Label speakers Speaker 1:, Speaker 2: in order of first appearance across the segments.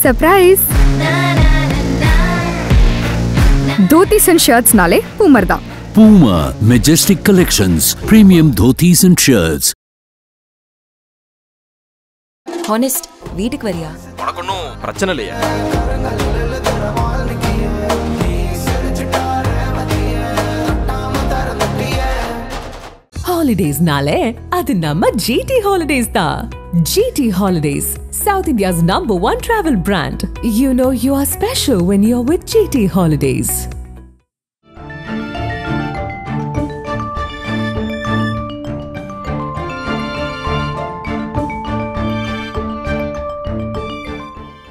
Speaker 1: Surprise! Dhotis and shirts nale Puma da.
Speaker 2: Puma Majestic Collections, premium dhotis and shirts.
Speaker 3: Honest, வீட்டுக்கு வரியா?
Speaker 4: உனக்கு ஒன்றும் பிரச்சனை இல்லையா?
Speaker 5: Holidays nale adu namma GT Holidays da. GT Holidays, South India's #1 travel brand. You know you are special when you're with GT Holidays.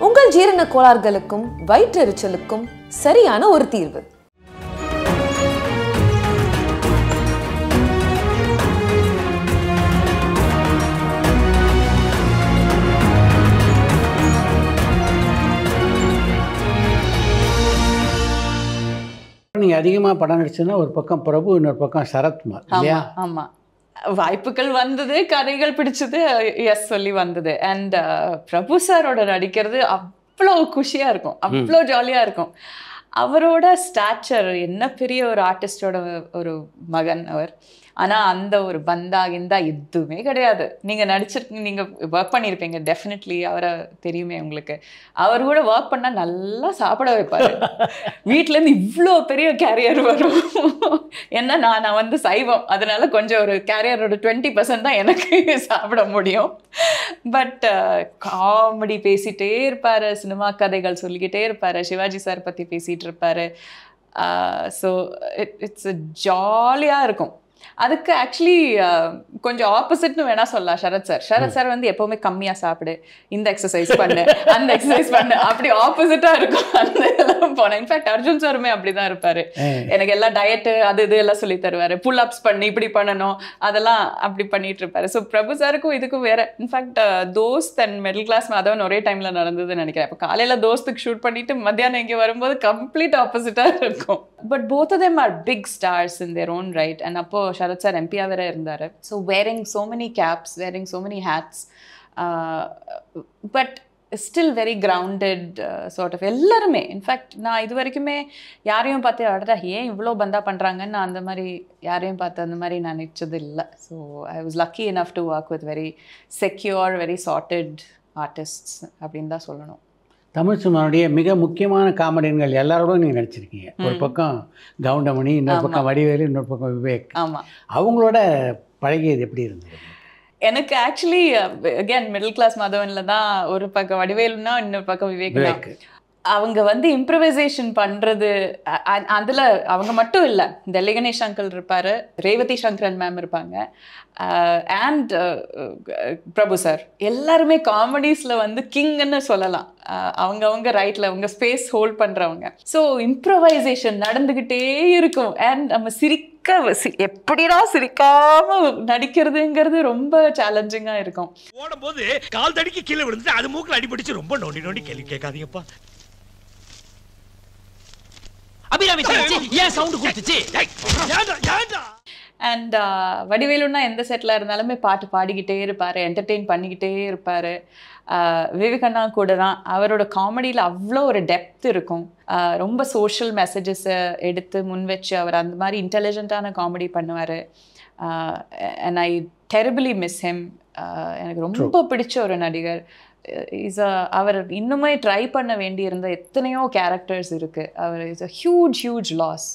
Speaker 3: உங்கள் ஜீரண கோளாறுகளுக்கும் வயிற்றெரிச்சலுக்கும் சரியான ஒரு தீர்வு.
Speaker 6: நீங்கள் அதிகமாக படம் நடிச்சுன்னா ஒரு பக்கம் பிரபு, இன்னொரு பக்கம் சரத்குமார் இல்லையா?
Speaker 7: ஆமாம், வாய்ப்புகள் வந்தது, கதைகள் பிடிச்சது, எஸ் சொல்லி வந்தது. அண்ட் பிரபு சாரோட நடிக்கிறது அவ்வளோ குஷியாக இருக்கும், அவ்வளோ ஜாலியாக இருக்கும். அவரோட ஸ்டாச்சர், என்ன பெரிய ஒரு ஆர்டிஸ்டோட ஒரு மகன் அவர். ஆனால் அந்த ஒரு பந்தா கிந்தா எதுவுமே கிடையாது. நீங்கள் நடிச்சிருக்கீங்க, நீங்கள் ஒர்க் பண்ணியிருப்பீங்க டெஃபினெட்லி, அவரை தெரியுமே உங்களுக்கு. அவர் கூட ஒர்க் பண்ணால் நல்லா சாப்பிட வைப்பார். வீட்டிலேருந்து இவ்வளோ பெரிய கேரியர் வரும். ஏன்னா நான் வந்து சைவம், அதனால கொஞ்சம் ஒரு கேரியரோட 20% தான் எனக்கு சாப்பிட முடியும். பட் காமெடி பேசிகிட்டே இருப்பார், சினிமா கதைகள் சொல்லிக்கிட்டே இருப்பார், சிவாஜி சார் பற்றி பேசிகிட்டு இருப்பார். ஸோ இட்ஸ் ஜாலியாக இருக்கும். அதுக்கு ஆக்சுவலி கொஞ்சம் ஆப்போசிட்னு வேணா சொல்லலாம் சரத் சார். சரத் சார் வந்து எப்போவுமே கம்மியாக சாப்பிடு, இந்த எக்ஸசைஸ் பண்ணு, அந்த எக்ஸசைஸ் பண்ணு, அப்படி ஆப்போசிட்டாக இருக்கும். அந்த இதெல்லாம் போனேன். இன்ஃபேக்ட் அர்ஜுன் சாருமே அப்படி தான் இருப்பார். எனக்கு எல்லாம் டயட்டு அது இது எல்லாம் சொல்லி தருவார். புல் அப்ஸ் பண்ணி இப்படி பண்ணணும், அதெல்லாம் அப்படி பண்ணிட்டு இருப்பாரு. ஸோ பிரபு சாருக்கும் இதுக்கும் வேற. In fact Dosth and middle class Madhavan ஒரே டைமில் நடந்ததுன்னு நினைக்கிறேன். இப்போ காலையில் தோஸ்துக்கு ஷூட் பண்ணிட்டு மத்தியானம் இங்கே வரும்போது கம்ப்ளீட் ஆப்போசிட்டாக இருக்கும். But both of them are big stars in their own right. And அப்போ Sharad sir MP வேற இருந்தாரு. So wearing so many caps, wearing so many hats, but still very grounded sort of. எல்லாருமே in fact நான் இது வரைக்குமே யாரையும் பார்த்து அடடா ஏன் இவ்வளோ பந்தா பண்ணுறாங்கன்னு நான் அந்த மாதிரி யாரையும் பார்த்து அந்த மாதிரி நான் நினச்சது இல்லை. So I was lucky enough to work with very secure, very charted artists அப்படின்னு தான் சொல்லணும்.
Speaker 6: தமிழ் சினிமாவுடைய மிக முக்கியமான காமெடியன்கள் எல்லாரோடும் நீங்கள் நடிச்சிருக்கீங்க. ஒரு பக்கம் கவுண்டமணி, இன்னொரு பக்கம் வடிவேலு, இன்னொரு பக்கம் விவேக்.
Speaker 7: ஆமாம்,
Speaker 6: அவங்களோட பழகியது எப்படி இருந்தது?
Speaker 7: எனக்கு ஆக்சுவலி அகேன் மிடில் கிளாஸ் மாதவனில் தான் ஒரு பக்கம் வடிவேலுன்னா இன்னொரு பக்கம் விவேக். அவங்க வந்து இம்ப்ரவைசேஷன் பண்ணுறது அதில் அவங்க மட்டும் இல்லை, டெல்லி கணேஷ் அங்கிள் இருப்பார், ரேவதி சங்கரன் மேம் இருப்பாங்க, அண்ட் பிரபு சார். எல்லாருமே காமெடிஸில் வந்து கிங்குன்னு சொல்லலாம். அவங்க ரைட்டில் அவங்க ஸ்பேஸ் ஹோல்ட் பண்ணுறவங்க. ஸோ இம்ப்ரவைசேஷன் நடந்துக்கிட்டே இருக்கும். அண்ட் நம்ம எப்படிடா சிரிக்காம நடிக்கிறதுங்கிறது ரொம்ப சேலஞ்சிங்காக இருக்கும்.
Speaker 8: ஓடும்போது கால் தடிக்கு கீழே விழுந்து அது மூக்கில் அடிபடிச்சு ரொம்ப நோண்டி நோண்டி கேள்வி கேட்காதீங்கப்பா. அபிராமி ஏன் சவுண்ட் கொடுத்துச்சு?
Speaker 7: அண்ட் வடிவேலுன்னா எந்த செட்டில் இருந்தாலுமே பாட்டு பாடிக்கிட்டே இருப்பார், என்டர்டெயின் பண்ணிக்கிட்டே இருப்பார். விவேகண்ணா கூட தான் அவரோட காமெடியில் அவ்வளோ ஒரு டெப்த் இருக்கும். ரொம்ப சோஷியல் மெசேஜஸை எடுத்து முன் வச்சு அவர் அந்த மாதிரி இன்டெலிஜென்ட்டான காமெடி பண்ணுவார். And I terribly miss him. எனக்கு ரொம்ப பிடிச்ச ஒரு நடிகர். அவர் இன்னுமே ட்ரை பண்ண வேண்டியிருந்த எத்தனையோ கேரக்டர்ஸ் இருக்குது. அவர் is a huge loss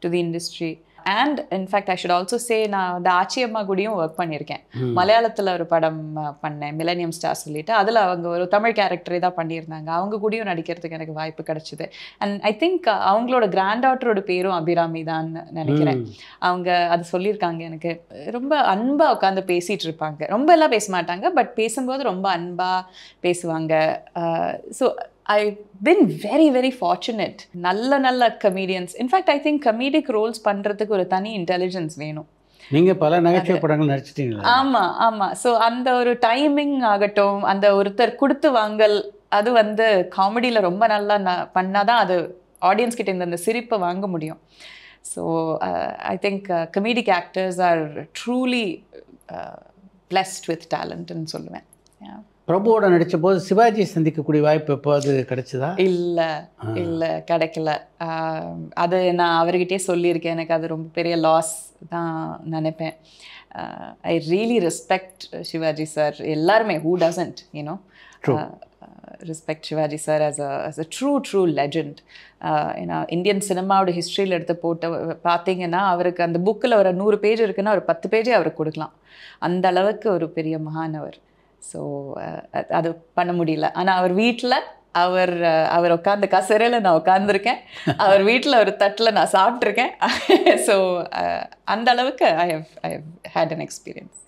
Speaker 7: to the industry. And in fact I should also say, நான் அந்த ஆச்சியம்மா கூடயும் ஒர்க் பண்ணியிருக்கேன். மலையாளத்தில் ஒரு படம் பண்ணேன், மிலேனியம் ஸ்டார் சொல்லிட்டு. அதில் அவங்க ஒரு தமிழ் கேரக்டரே தான் பண்ணியிருந்தாங்க. அவங்க கூடயும் நடிக்கிறதுக்கு எனக்கு வாய்ப்பு கிடைச்சிது. அண்ட் ஐ திங்க் அவங்களோட கிராண்ட் டாட்டரோட பேரும் அபிராமி தான் நினைக்கிறேன். அவங்க அது சொல்லியிருக்காங்க. எனக்கு ரொம்ப அன்பாக உட்காந்து பேசிகிட்டு இருப்பாங்க. ரொம்ப எல்லாம் பேச மாட்டாங்க, பட் பேசும்போது ரொம்ப அன்பாக பேசுவாங்க. So I've been very fortunate. நல்ல comedians. In fact I think comedic roles பண்ணுறதுக்கு ஒரு தனி இன்டெலிஜென்ஸ் வேணும்.
Speaker 6: நீங்கள் பல நகைச்சுவை படங்கள் நடிச்சிட்டீங்களா?
Speaker 7: ஆமாம். ஸோ அந்த ஒரு டைமிங் ஆகட்டும், அந்த ஒருத்தர் கொடுத்து வாங்கல், அது வந்து காமெடியில் ரொம்ப நல்லா பண்ணால் தான் அது ஆடியன்ஸ் கிட்ட இந்த சிரிப்பை வாங்க முடியும். So I think comedic actors are truly blessed with talent ன்னு சொல்லுவேன்.
Speaker 6: பிரபுவோட நடித்த போது சிவாஜி சந்திக்கக்கூடிய வாய்ப்பு எப்போது கிடைச்சதா?
Speaker 7: இல்லை கிடைக்கல. அது நான் அவர்கிட்டே சொல்லியிருக்கேன். எனக்கு அது ரொம்ப பெரிய லாஸ் தான் நினைப்பேன். I really respect Sivaji sir. எல்லாருமே who doesn't you know respect Sivaji sir as a true legend. ஏன்னா இந்தியன் சினிமாவோட ஹிஸ்ட்ரியில் எடுத்து பார்த்தீங்கன்னா அவருக்கு அந்த புக்கில் ஒரு 100 பேஜ் இருக்குன்னா ஒரு 10 பேஜே அவருக்கு கொடுக்கலாம். அந்த அளவுக்கு ஒரு பெரிய மகானவர். ஸோ அது பண்ண முடியல. ஆனால் அவர் வீட்டில் அவர் உட்காந்து கசரையில் நான் உட்காந்துருக்கேன். அவர் வீட்டில் ஒரு தட்டில் நான் சாப்பிட்ருக்கேன். ஸோ அந்த அளவுக்கு I have had an experience.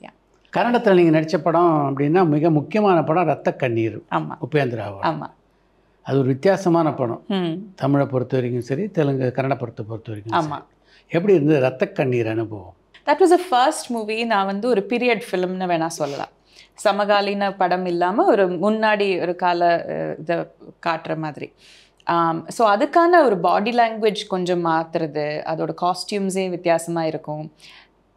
Speaker 6: கன்னடத்தில் நீங்கள் நடித்த படம் அப்படின்னா மிக முக்கியமான படம் ரத்த கண்ணீர்.
Speaker 7: ஆமாம்,
Speaker 6: உபேந்திராவா.
Speaker 7: ஆமாம்.
Speaker 6: அது ஒரு வித்தியாசமான படம். தமிழை பொறுத்த வரைக்கும் சரி, தெலுங்கு கன்னட பொறுத்த வரைக்கும். ஆமாம். எப்படி இருந்தது ரத்த கண்ணீர் அனுபவம்?
Speaker 7: That was a first movie. நான் வந்து ஒரு பீரியட் ஃபிலிம்னு வேணால் சொல்லலாம். சமகாலீன படம் இல்லாமல் ஒரு முன்னாடி ஒரு கால இதை காட்டுற மாதிரி. ஸோ அதுக்கான ஒரு பாடி லாங்குவேஜ் கொஞ்சம் மாற்றுறது, அதோட காஸ்டியூம்ஸே வித்தியாசமாக இருக்கும்.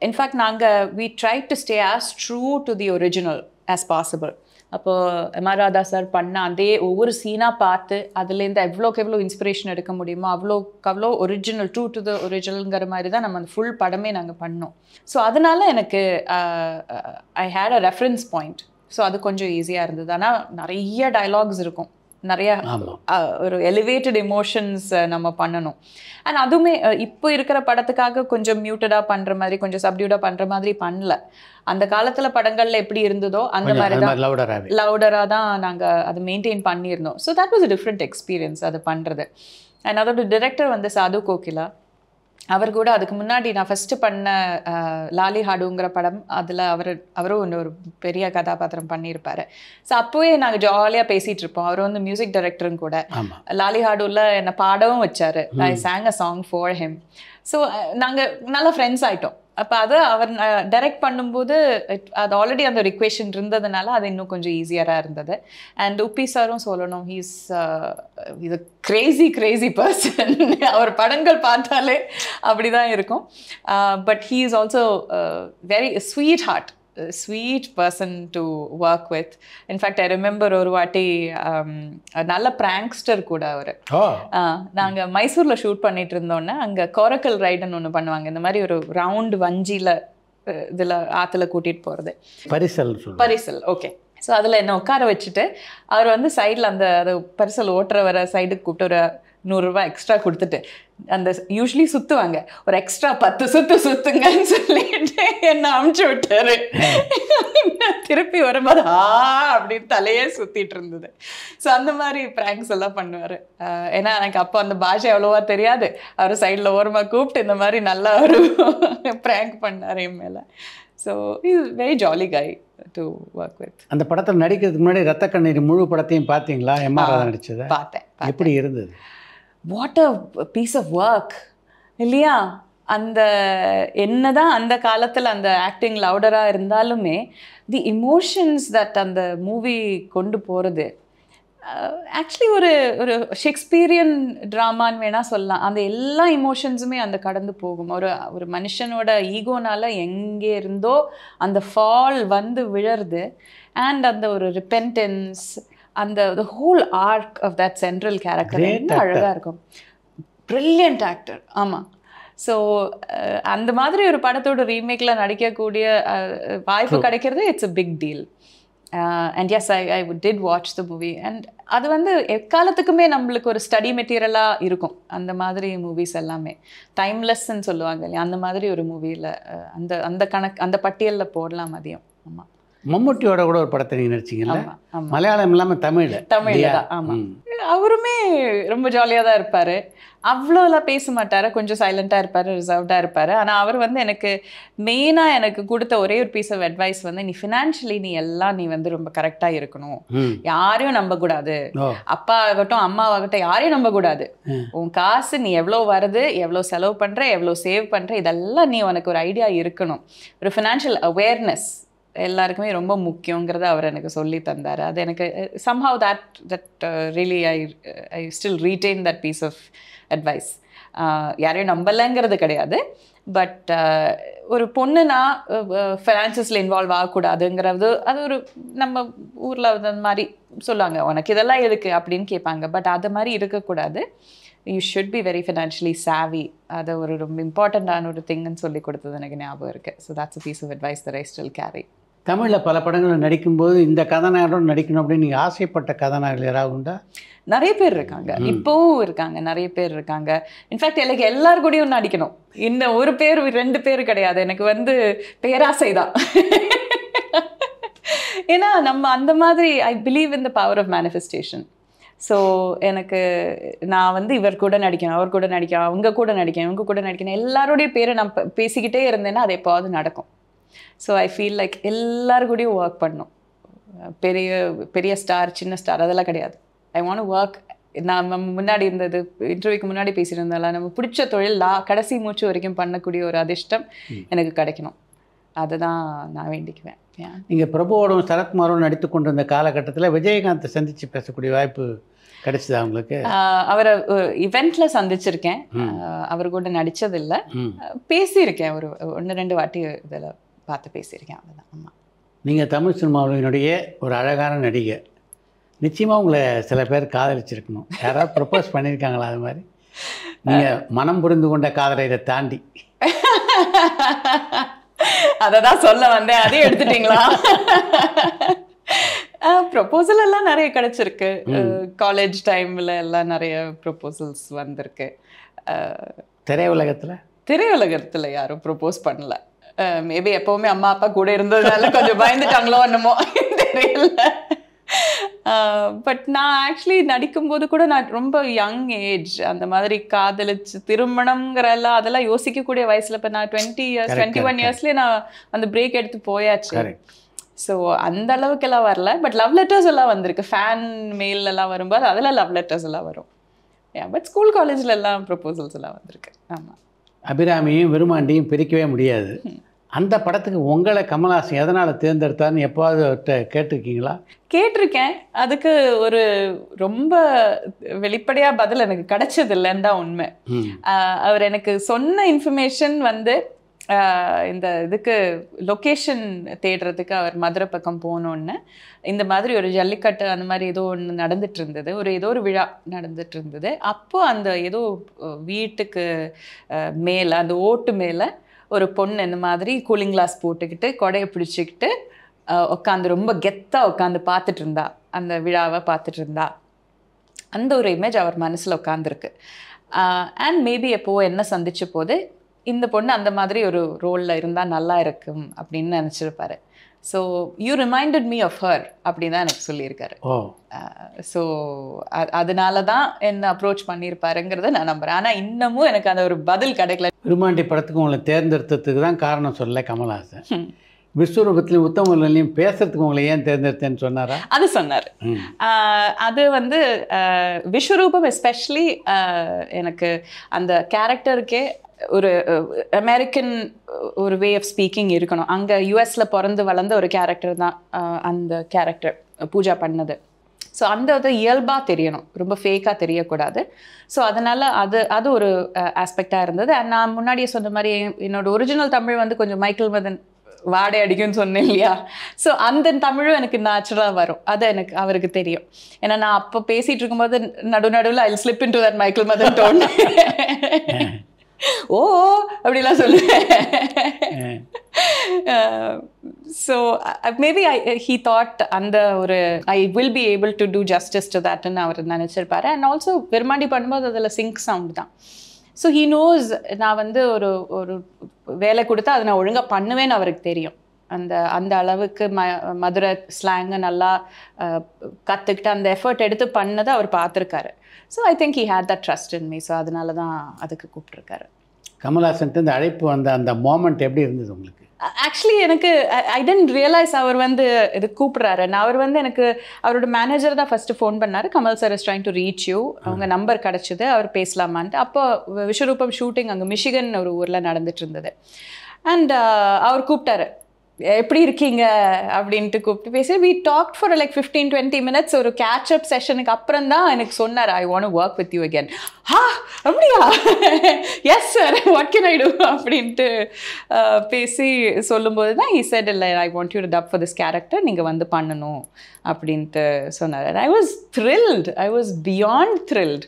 Speaker 7: இன்ஃபேக்ட் நாங்கள் we tried to stay as true to the original as possible. அப்போது எம்.ஆர். ராதா சார் பண்ண அதே ஒவ்வொரு சீனாக பார்த்து அதுலேருந்து எவ்வளோ இன்ஸ்பிரேஷன் எடுக்க முடியுமோ அவ்வளோ ஒரிஜினல், ட்ரூ டு த ஒரிஜினல்ங்கிற மாதிரி தான் நம்ம அந்த ஃபுல் படமே நாங்கள் பண்ணோம். ஸோ அதனால எனக்கு I had a reference point. So அது கொஞ்சம் ஈஸியாக இருந்தது. ஆனால் நிறைய டயலாக்ஸ் இருக்கும், நிறைய ஒரு எலிவேட்டட் எமோஷன்ஸ் நம்ம பண்ணணும். அண்ட் அதுவுமே இப்போ இருக்கிற படத்துக்காக கொஞ்சம் மியூட்டடாக பண்ணுற மாதிரி, கொஞ்சம் சப்டியூடாக பண்ணுற மாதிரி பண்ணல. அந்த காலத்தில் படங்களில் எப்படி இருந்ததோ அந்த மாதிரி தான் லவுடராக தான் நாங்கள் அதை மெயின்டைன் பண்ணியிருந்தோம். So that was a different experience அது பண்ணுறது. அண்ட் அதோட டிரெக்டர் வந்து சாது கோகிலா. அவர் கூட அதுக்கு முன்னாடி நான் ஃபஸ்ட்டு பண்ண லாலி ஹாடுங்கிற படம், அதில் அவரும் ஒரு பெரிய கதாபாத்திரம் பண்ணியிருப்பார். ஸோ அப்போவே நாங்கள் ஜாலியாக பேசிகிட்டு இருப்போம். அவர் வந்து மியூசிக் டைரக்டரும் கூட. லாலி ஹாடுவில் என்னை பாடவும் வச்சார். I sang a song for him. So நாங்கள் நல்லா ஃப்ரெண்ட்ஸ் ஆகிட்டோம். அப்போ அது அவர் டைரக்ட் பண்ணும்போது அது ஆல்ரெடி அந்த ஒரு இக்குவேஷன் இருந்ததுனால அது இன்னும் கொஞ்சம் ஈஸியராக இருந்தது. அண்ட் உப்பி சாரும் சொல்லணும், ஹீஸ் அ கிரேசி பர்சன். அவர் படங்கள் பார்த்தாலே அப்படி தான் இருக்கும். But he is also very sweet heart, sweet person to work with. In fact I remember ஒரு வாட்டி நல்ல பிராங்க்ஸ்டர் கூட அவர். நாங்கள் மைசூரில் ஷூட் பண்ணிட்டு இருந்தோன்னே அங்கே கோரக்கல் ரைடுன்னு ஒன்று பண்ணுவாங்க. இந்த மாதிரி ஒரு ரவுண்டு வஞ்சியில் இதில் ஆற்றுல கூட்டிகிட்டு போகிறது, பரிசல். ஓகே. ஸோ அதில் என்ன உட்கார வச்சுட்டு அவர் வந்து சைடில் அந்த பரிசல் ஓட்டுற வர சைடுக்கு கூப்பிட்டு ஒரு 100 ரூபாய் எக்ஸ்ட்ரா கொடுத்துட்டு அந்த யூஸ்வலி சுற்றுவாங்க, ஒரு எக்ஸ்ட்ரா 10 சுத்துங்கன்னு சொல்லிட்டு என்னை அமுச்சு விட்டாரு. திருப்பி வரும்போது அப்படின்னு தலையே சுற்றிட்டு இருந்தது. ஸோ அந்த மாதிரி ப்ராங்க்ஸ் எல்லாம் பண்ணுவார். ஏன்னா எனக்கு அப்போ அந்த பாஷை அவ்வளோவா தெரியாது. அவர் சைடில் ஓரமாக கூப்பிட்டு இந்த மாதிரி நல்லா ஒரு ப்ராங்க் பண்ணார் என் மேலே. So is very jolly guy to work with.
Speaker 6: அந்த படத்தில் நடிக்கிறதுக்கு முன்னாடி ரத்த கண்ணீர் முழு படத்தையும் பார்த்தீங்களா? எம்.ஆர். ராதா நடிச்சதை
Speaker 7: பார்த்தேன்.
Speaker 6: எப்படி இருந்தது?
Speaker 7: What a piece of work இல்லையா? அந்த என்னதான் அந்த காலத்தில் அந்த ஆக்டிங் லவுடராக இருந்தாலுமே தி இமோஷன்ஸ் தட் அந்த மூவி கொண்டு போகிறது ஆக்சுவலி ஒரு ஷேக்ஸ்பீரியன் ட்ராமான்னு வேணால் சொல்லலாம். அந்த எல்லா இமோஷன்ஸுமே அந்த கடந்து போகும். ஒரு மனுஷனோட ஈகோனால எங்கே இருந்தோ அந்த ஃபால் வந்து விழருது. அண்ட் அந்த ஒரு ரிப்பென்டன்ஸ், அந்த whole arc of that central character ரொம்ப அழகாக இருக்கும். Brilliant actor. ஆமாம். ஸோ அந்த மாதிரி ஒரு படத்தோட ரீமேக்கில் நடிக்கக்கூடிய வாய்ப்பு கிடைக்கிறது it's a big deal. And yes I did watch the movie. And அது வந்து எக்காலத்துக்குமே நம்மளுக்கு ஒரு ஸ்டடி மெட்டீரியலாக இருக்கும். அந்த மாதிரி மூவிஸ் எல்லாமே டைம்லெஸ்ன்னு சொல்லுவாங்க இல்லையா, அந்த மாதிரி ஒரு மூவியில் அந்த பட்டியலில் போடலாம் மதியம். ஆமாம்.
Speaker 6: மம்முட்டியோட கூட ஒரு படத்தை நீங்கள் நடிச்சிங்கல்ல? மலையாளம் இல்லாமல் தமிழ்
Speaker 7: தான். ஆமாம். அவருமே ரொம்ப ஜாலியாக தான் இருப்பார். அவ்வளோலாம் பேச மாட்டார், கொஞ்சம் சைலண்ட்டாக இருப்பார், ரிசர்வ்டாக இருப்பார். ஆனால் அவர் வந்து எனக்கு மெயினாக எனக்கு கொடுத்த ஒரே ஒரு பீஸ் ஆஃப் அட்வைஸ் வந்து, நீ ஃபினான்ஷியலி நீ வந்து ரொம்ப கரெக்டாக இருக்கணும், யாரையும் நம்பக்கூடாது. அப்பா ஆகட்டும் அம்மாவாகட்டும் யாரையும் நம்பக்கூடாது. உன் காசு நீ எவ்வளோ வருது, எவ்வளோ செலவு பண்ணுற, எவ்வளோ சேவ் பண்ணுற, இதெல்லாம் நீ உனக்கு ஒரு ஐடியா இருக்கணும். ஒரு ஃபினான்ஷியல் அவேர்னஸ் எல்லாருக்குமே ரொம்ப முக்கியங்கிறத அவர் எனக்கு சொல்லி தந்தார். அது எனக்கு somehow that really I still retain that piece of advice. யாரையும் நம்பலைங்கிறது கிடையாது. பட் ஒரு பொண்ணுனா ஃபினான்சஸில் இன்வால்வ் ஆகக்கூடாதுங்கிறது அது ஒரு நம்ம ஊரில் அந்த மாதிரி சொல்லுவாங்க, உனக்கு இதெல்லாம் எதுக்கு அப்படின்னு கேட்பாங்க. பட் அது மாதிரி இருக்கக்கூடாது. You should be very financially சாவி. அதை ஒரு ரொம்ப இம்பார்ட்டண்ட்டான ஒரு திங்குன்னு சொல்லி கொடுத்தது எனக்கு ஞாபகம் இருக்குது. So that's a piece of advice that I still carry.
Speaker 6: தமிழில் பல படங்களில் நடிக்கும்போது இந்த கதாநாயகனோடு நடிக்கணும் அப்படின்னு நீங்கள் ஆசைப்பட்ட கதாநாயகர்கள் யாராவது உண்டா?
Speaker 7: நிறைய பேர் இருக்காங்க, இப்போவும் இருக்காங்க, நிறைய பேர் இருக்காங்க. இன்ஃபேக்ட் எனக்கு எல்லாரு கூடயும் நடிக்கணும். இன்னும் ஒரு பேர் 2 பேர் கிடையாது. எனக்கு பேராசை தான். ஏன்னா நம்ம அந்த மாதிரி I believe in the power of manifestation. So எனக்கு நான் இவர் கூட நடிக்கணும், அவர் கூட நடிக்கணும், அவங்க கூட நடிக்கணும், இவங்க கூட நடிக்கணும், எல்லாருடைய பேரை நான் பேசிக்கிட்டே இருந்தேன்னா அது எப்போவாது நடக்கும். ஸோ ஐ ஃபீல் லைக் எல்லாரு கூடயும் ஒர்க் பண்ணணும். பெரிய பெரிய ஸ்டார் சின்ன ஸ்டார் அதெல்லாம் கிடையாது. I want to work. நான் முன்னாடி இருந்தது இன்டர்வியூக்கு முன்னாடி பேசியிருந்தால நம்ம பிடிச்ச தொழில் கடைசி மூச்சு வரைக்கும் பண்ணக்கூடிய ஒரு அதிர்ஷ்டம் எனக்கு கிடைக்கணும். அதுதான் நான் வேண்டிக்குவேன்.
Speaker 6: நீங்கள் பிரபுவோடும் சரத்குமாரோடும் நடித்து கொண்டிருந்த காலகட்டத்தில் விஜயகாந்தை சந்தித்து பேசக்கூடிய வாய்ப்பு கிடைச்சதா உங்களுக்கு?
Speaker 7: அவரை இவெண்ட்ல சந்திச்சிருக்கேன். அவர் கூட நடித்ததில்லை, பேசியிருக்கேன். ஒரு 1-2 வாட்டி இதில் பார்த்து பேசியிருக்கேன். அதுதான். ஆமாம்.
Speaker 6: நீங்கள் தமிழ் சினிமாவினுடைய ஒரு அழகான நடிகை. நிச்சயமாக உங்களை சில பேர் காதலிச்சிருக்கணும். யாராவது ப்ரப்போஸ் பண்ணியிருக்காங்களா? அது மாதிரி நீங்கள் மனம் புரிந்து கொண்ட காதலை தாண்டி?
Speaker 7: அதை தான் சொல்ல வந்தேன், அதையும் எடுத்துட்டீங்களா? ப்ரொபோசல் எல்லாம் நிறைய கிடைச்சிருக்கு. காலேஜ் டைமில் எல்லாம் நிறைய ப்ரொபோசல்ஸ் வந்திருக்கு. திரையுலகத்தில் யாரும் ப்ரொபோஸ் பண்ணல. மேபி எப்போவுமே அம்மா அப்பா கூட இருந்ததுனால கொஞ்சம் பயந்துட்டாங்களோ என்னமோ தெரியல. பட் நான் ஆக்சுவலி நடிக்கும்போது கூட நான் ரொம்ப யங் ஏஜ், அந்த மாதிரி காதலிச்சு திருமணங்கிற அதெல்லாம் யோசிக்கக்கூடிய வயசில் இப்போ நான் 20 years 21 yearsலேயே நான் அந்த பிரேக் எடுத்து போயாச்சு. ஸோ அந்த அளவுக்கெல்லாம் வரல. பட் லவ் லெட்டர்ஸ் எல்லாம் வந்திருக்கு. ஃபேன் மெயில் எல்லாம் வரும்போது அதெல்லாம் லவ் லெட்டர்ஸ் எல்லாம் வரும். பட் ஸ்கூல் காலேஜில் எல்லாம் ப்ரொபோசல்ஸ் எல்லாம் வந்திருக்கு. ஆமாம்.
Speaker 6: அபிராமியும் விருமாண்டியும் பிரிக்கவே முடியாது. அந்த படத்துக்கு உங்களை கமல்ஹாசன் எதனால் தேர்ந்தெடுத்தார்னு எப்போவாது கேட்டிருக்கீங்களா?
Speaker 7: கேட்டிருக்கேன். அதுக்கு ஒரு ரொம்ப வெளிப்படையாக பதில் எனக்கு கிடைச்சதில்லைன்னு தான் உண்மை. அவர் எனக்கு சொன்ன இன்ஃபர்மேஷன் இந்த இதுக்கு லொக்கேஷன் தேடுறதுக்கு அவர் மதுரை பக்கம் போனோன்னு இந்த மாதிரி ஒரு ஜல்லிக்கட்டு அந்த மாதிரி ஏதோ ஒன்று நடந்துட்டு இருந்தது, ஏதோ ஒரு விழா நடந்துட்டு இருந்தது. அப்போது அந்த ஏதோ வீட்டுக்கு மேலே அந்த ஓட்டு மேலே ஒரு பொண்ணு இந்த மாதிரி கூலிங் கிளாஸ் போட்டுக்கிட்டு கொடையை பிடிச்சிக்கிட்டு உட்காந்து ரொம்ப கெத்தாக உட்காந்து பார்த்துட்டு இருந்தா, அந்த விழாவை பார்த்துட்டு இருந்தா. அந்த ஒரு இமேஜ் அவர் மனசில் உட்காந்துருக்கு. அண்ட் மேபி எப்போது என்ன சந்திச்ச போது இந்த பொண்ணு அந்த மாதிரி ஒரு ரோலில் இருந்தால் நல்லா இருக்கும் அப்படின்னு நினச்சிருப்பாரு. So you reminded me of her அப்படி தான் எனக்கு சொல்லியிருக்காரு. ஸோ அதனால தான் என்ன அப்ரோச் பண்ணியிருப்பாருங்கிறத நான் நம்புகிறேன். ஆனால் இன்னமும் எனக்கு அந்த ஒரு பதில் கிடைக்கல.
Speaker 6: விருமாண்டி படத்துக்கு உங்களை தேர்ந்தெடுத்ததுக்கு தான் காரணம் சொல்லலை கமல்ஹாசன். விஸ்வரூபத்திலையும் உத்தமலையும் பேசுறதுக்கு உங்களை ஏன் தேர்ந்தெடுத்தேன்னு சொன்னாரா?
Speaker 7: அது சொன்னார். அது விஸ்வரூபம் எஸ்பெஷலி எனக்கு அந்த கேரக்டருக்கே ஒரு அமெரிக்கன் ஒரு வே ஆஃப் ஸ்பீக்கிங் இருக்கணும். அங்கே யூஎஸில் பிறந்து வளர்ந்த ஒரு கேரக்டர் தான் அந்த கேரக்டர் பூஜா பண்ணது. ஸோ அந்த இயல்பாக தெரியணும், ரொம்ப ஃபேக்காக தெரியக்கூடாது. ஸோ அதனால் அது ஒரு ஆஸ்பெக்டாக இருந்தது. அண்ட் நான் முன்னாடியே சொன்ன மாதிரி என்னோட ஒரிஜினல் தமிழ் கொஞ்சம் மைக்கேல் மதன் வாடை அடிக்கும்னு சொன்னேன் இல்லையா? ஸோ அந்த தமிழும் எனக்கு நேச்சுரலாக வரும். அது எனக்கு அவருக்கு தெரியும். ஏன்னா நான் அப்போ பேசிகிட்டு இருக்கும்போது நடுவில் I slip into that Michael Madan tone. ஓ அப்படிலாம் சொல்லுவேன். ஸோ மேபி ஹீ தாட் அந்த ஒரு I will be able to do justice to தட்னு அவர் நினச்சிருப்பாரு. அண்ட் ஆல்சோ விருமாண்டி பண்ணும்போது அதில் சிங்க் சவுண்ட் தான். ஸோ ஹீ நோஸ் நான் ஒரு ஒரு வேலை கொடுத்தா அதை நான் ஒழுங்காக பண்ணுவேன்னு அவருக்கு தெரியும். அந்த அளவுக்கு மதுரை ஸ்லாங்கை நல்லா கற்றுக்கிட்டு அந்த எஃபர்ட் எடுத்து பண்ணதை அவர் பார்த்துருக்காரு. So I think he had that trust in me. So அதனால தான் அதுக்கு கூப்பிட்ருக்காரு.
Speaker 6: கமல்ஹாசன்ட்டு இந்த அழைப்பு அந்த மோமெண்ட் எப்படி இருந்தது உங்களுக்கு?
Speaker 7: ஆக்சுவலி எனக்கு ஐ டென்ட் ரியலைஸ் அவர் இது கூப்பிட்றாரு. நான் அவர் எனக்கு அவரோட மேனேஜர் தான் ஃபஸ்ட்டு ஃபோன் பண்ணார். Kamal sir is trying to reach you, அவங்க நம்பர் கிடச்சிது, அவர் பேசலாமான்ட்டு. அப்போ விஸ்வரூபம் ஷூட்டிங் அங்கே மிஷிகன் ஒரு ஊரில் நடந்துட்டு இருந்தது. அண்ட் அவர் கூப்பிட்டாரு. எப்படி இருக்கீங்க அப்படின்ட்டு கூப்பிட்டு பேசி we talked for like 15-20 minutes. ஒரு கேட்ச் அப் செஷனுக்கு அப்புறம் தான் எனக்கு சொன்னார் I want to work with you again. அப்படியா? Yes sir, what can I do அப்படின்ட்டு பேசி சொல்லும்போது தான் he said இல்லை I want you to dub for this character, நீங்கள் வந்து பண்ணணும் அப்படின்ட்டு சொன்னார். and I was thrilled, I was beyond thrilled.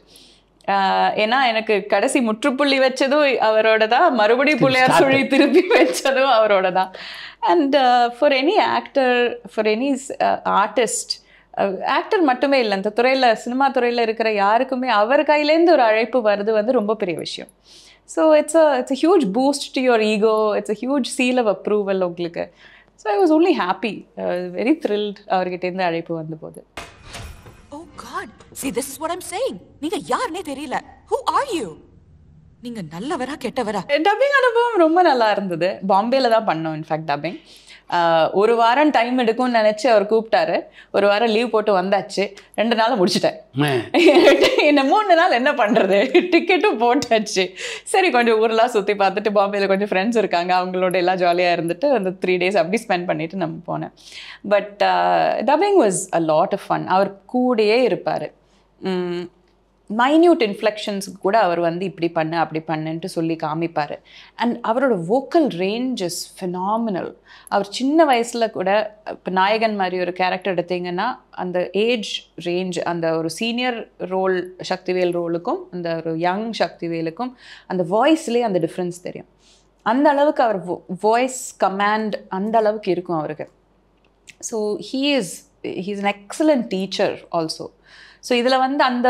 Speaker 7: ஏன்னா எனக்கு கடைசி முற்றுப்புள்ளி வச்சதும் அவரோட தான், மறுபடியும் புள்ளையார் சுழி திருப்பி வச்சதும் அவரோட தான். And for any actor, for any artist, actor மட்டுமே இல்லை, இந்த துறையில் சினிமா துறையில் இருக்கிற யாருக்குமே அவர் கையிலேருந்து ஒரு அழைப்பு வருது வந்து ரொம்ப பெரிய விஷயம். So it's a huge boost to your ego, it's a huge seal of approval உங்களுக்கு. So I was only happy, very thrilled அவர்கிட்டேருந்து அழைப்பு வந்த போது.
Speaker 4: Oh God, see this is what I'm saying. நீங்க யாருனே தெரியல. Who are you? நீங்க நல்லவரா கெட்டவரா?
Speaker 7: டப்பிங் அனுபவம் ரொம்ப நல்லா இருந்தது. பாம்பேல தான் பண்ணோம் இன்ஃபேக்ட் டப்பிங். ஒரு வாரம் டைம் எடுக்கும்னு நினச்சி அவர் கூப்பிட்டாரு. ஒரு வாரம் லீவ் போட்டு வந்தாச்சு, 2 நாள் முடிச்சிட்டேன். என்ன 3 நாள் என்ன பண்ணுறது, டிக்கெட்டும் போட்டாச்சு. சரி கொஞ்சம் ஊரெலாம் சுற்றி பார்த்துட்டு, பாம்பேயில் கொஞ்சம் ஃப்ரெண்ட்ஸ் இருக்காங்க, அவங்களோட எல்லாம் ஜாலியாக இருந்துட்டு அந்த 3 days அப்படி ஸ்பெண்ட் பண்ணிவிட்டு நம்ம போனேன். But dubbing was a lot of fun. அவர் கூடயே இருப்பார். மைன்யூட் இன்ஃப்ளெக்ஷன்ஸ் கூட அவர் வந்து இப்படி பண்ணு அப்படி பண்ணுன்ட்டு சொல்லி காமிப்பார். அண்ட் அவரோட வோக்கல் ரேஞ்ச் இஸ் ஃபினாமினல். அவர் சின்ன வயசில் கூட, இப்போ நாயகன் மாதிரி ஒரு கேரக்டர் எடுத்தீங்கன்னா அந்த ஏஜ் ரேஞ்ச், அந்த ஒரு சீனியர் ரோல் சக்திவேல் ரோலுக்கும் அந்த ஒரு யங் சக்திவேலுக்கும் அந்த வாய்ஸ்லேயே அந்த டிஃப்ரென்ஸ் தெரியும். அந்த அளவுக்கு அவர் வாய்ஸ் கமாண்ட் அந்த அளவுக்கு இருக்கும் அவருக்கு. So he is an excellent teacher also. So இதில் வந்து அந்த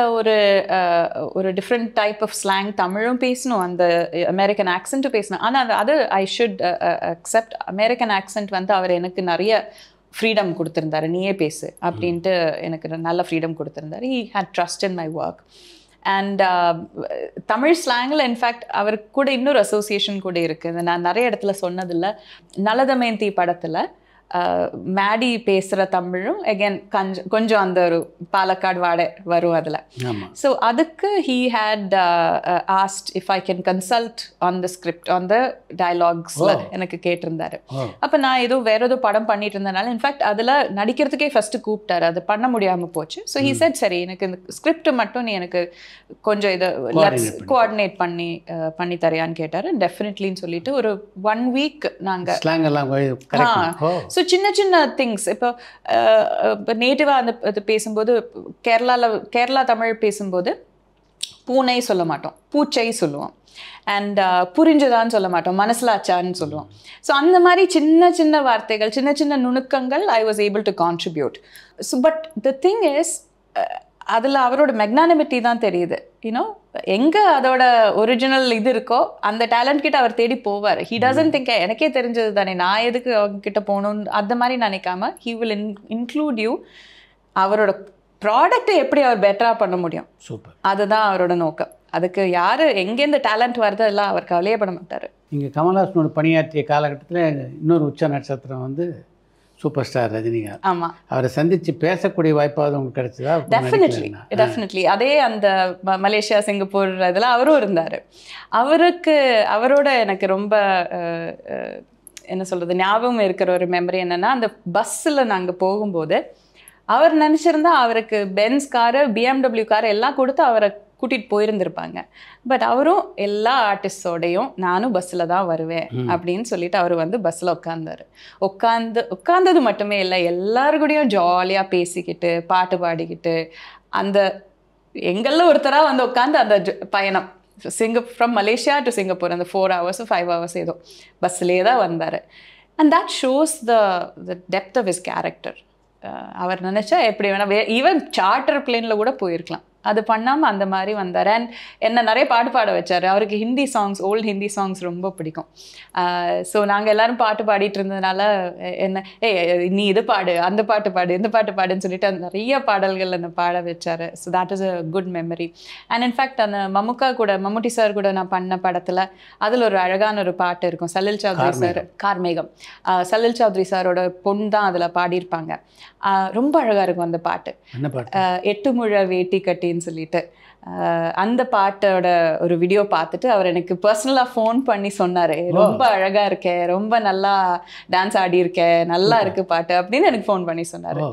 Speaker 7: ஒரு டிஃப்ரெண்ட் டைப் ஆஃப் ஸ்லாங் தமிழும் பேசணும், அந்த அமெரிக்கன் ஆக்சென்ட்டும் பேசணும். ஆனால் அது I should accept, American accent வந்து அவர் எனக்கு நிறைய ஃப்ரீடம் கொடுத்துருந்தாரு. நீயே பேசு அப்படின்ட்டு எனக்கு நல்ல ஃப்ரீடம் கொடுத்துருந்தாரு. He had trust in my work. And Tamil ஸ்லாங்கில் இன்ஃபேக்ட் அவருக்கு கூட இன்னொரு அசோசியேஷன் கூட இருக்குது. நான் நிறைய இடத்துல சொன்னதில்லை. நலதமயந்தி படத்தில் மேடி பேசுகிற தமிழும் அகேன் கொஞ்சம் அந்த ஒரு பாலக்காடு வாடை வரும் அதில். ஸோ அதுக்கு he had asked if I can consult on the script, on the டயலாக்ஸில் எனக்கு கேட்டிருந்தாரு. அப்போ நான் வேற ஏதோ படம் பண்ணிட்டு இருந்தனால இன்ஃபேக்ட் அதில் நடிக்கிறதுக்கே ஃபஸ்ட்டு கூப்பிட்டாரு. அது பண்ண முடியாமல் போச்சு. ஸோ ஹீ செட் சரி எனக்கு இந்த ஸ்கிரிப்ட் மட்டும் நீ எனக்கு கொஞ்சம் இதை கோஆர்டினேட் பண்ணி தரையான்னு கேட்டார். டெஃபினெட்லின்னு சொல்லிட்டு ஒரு 1 week நாங்கள் ஸோ சின்ன சின்ன திங்ஸ், இப்போ நேட்டிவாக அந்த இது பேசும்போது கேரளா தமிழ் பேசும்போது பூனை சொல்ல மாட்டோம், பூச்சை சொல்லுவோம். அண்ட் புரிஞ்சுதான்னு சொல்ல மாட்டோம், மனசிலாச்சான்னு சொல்லுவோம். ஸோ அந்த மாதிரி சின்ன சின்ன வார்த்தைகள், சின்ன சின்ன நுணுக்கங்கள் I was able to contribute. So but the thing is, அதில் அவரோட மெக்னானிமிட்டி தான் தெரியுது. யூனோ எங்கே அதோட ஒரிஜினல் இது இருக்கோ அந்த டேலண்ட் கிட்ட அவர் தேடி போவார். ஹி டசன்ட் திங்க் எனக்கே தெரிஞ்சது தானே நான் எதுக்கு அவங்க கிட்ட போகணுன்னு அந்த மாதிரி நினைக்காம ஹீ வில் இன்க்ளூட் யூ. அவரோட ப்ராடக்டை எப்படி அவர் பெட்டராக பண்ண முடியும், சூப்பர், அதுதான் அவரோட நோக்கம். அதுக்கு யார் எங்கேருந்து டேலண்ட் வருதோ எல்லாம் அவர் கவலையே பண்ண மாட்டார்.
Speaker 6: இங்கே கமல்ஹாசனோட பணியாற்றிய காலகட்டத்தில் இன்னொரு உச்ச நட்சத்திரம் வந்து சூப்பர் ஸ்டார் ரஜினிகாந்த்.
Speaker 7: ஆமாம்,
Speaker 6: அவரை சந்தித்து பேசக்கூடிய வாய்ப்பாவது உங்களுக்கு கிடைச்சதா?
Speaker 7: டெஃபினெட்லி. அதே அந்த மலேசியா சிங்கப்பூர் இதில் அவரும் இருந்தார். அவரோட எனக்கு ரொம்ப என்ன சொல்கிறது ஞாபகம் இருக்கிற ஒரு மெமரி என்னென்னா, அந்த பஸ்ஸில் நாங்கள் போகும்போது அவர் நினச்சிருந்தா அவருக்கு பென்ஸ் காரு, BMW காரு எல்லாம் கொடுத்து அவரை கூட்டிகிட்டு போயிருந்திருப்பாங்க. பட் அவரும் எல்லா ஆர்டிஸ்டோடையும் நானும் பஸ்ஸில் தான் வருவேன் அப்படின்னு சொல்லிட்டு அவர் வந்து பஸ்ஸில் உட்காந்தது மட்டுமே இல்லை, எல்லாருக்கூடையும் ஜாலியாக பேசிக்கிட்டு பாட்டு பாடிக்கிட்டு அந்த எங்களில் ஒருத்தராக வந்து உட்காந்து அந்த பயணம் ஃப்ரம் மலேசியா டு சிங்கப்பூர் அந்த 4 hours 5 hours ஏதோ பஸ்ஸிலே தான் வந்தார். And that shows the depth of his character. அவர் நினச்சா எப்படி வேணால் ஈவன் சார்ட்டர் பிளேனில் கூட போயிருக்கலாம். அது பண்ணாமல் அந்த மாதிரி வந்தார். அண்ட் என்ன நிறைய பாட்டு பாட வச்சார். அவருக்கு Hindi songs, old Hindi songs ரொம்ப பிடிக்கும். ஸோ நாங்கள் எல்லோரும் பாட்டு பாடிட்டு இருந்ததுனால என்ன நீ இது பாடு, அந்த பாட்டு பாடு, இந்த பாட்டு பாடுன்னு சொல்லிட்டு அந்த நிறைய பாடல்கள் அந்த பாட வச்சார். So that is a good memory. And in fact அந்த மம்முட்டி சார் கூட நான் பண்ண படத்தில் அதில் ஒரு அழகான ஒரு பாட்டு இருக்கும். சலில் சௌத்ரி சார், கார்மேகம், சலில் சௌத்ரி சாரோட பொண்ணு தான் அதில் பாடியிருப்பாங்க. ரொம்ப அழகாக இருக்கும் அந்த பாட்டு. 8 முழ வேட்டி கட்டி கேட்டேன்னு சொல்லிட்டு அந்த பாட்டோட ஒரு வீடியோ பார்த்துட்டு அவர் எனக்கு பர்சனலாக ஃபோன் பண்ணி சொன்னார், ரொம்ப அழகாக இருக்கே, ரொம்ப நல்லா டான்ஸ் ஆடி இருக்கே, நல்லா இருக்கு பாட்டு அப்படின்னு எனக்கு ஃபோன் பண்ணி சொன்னார்.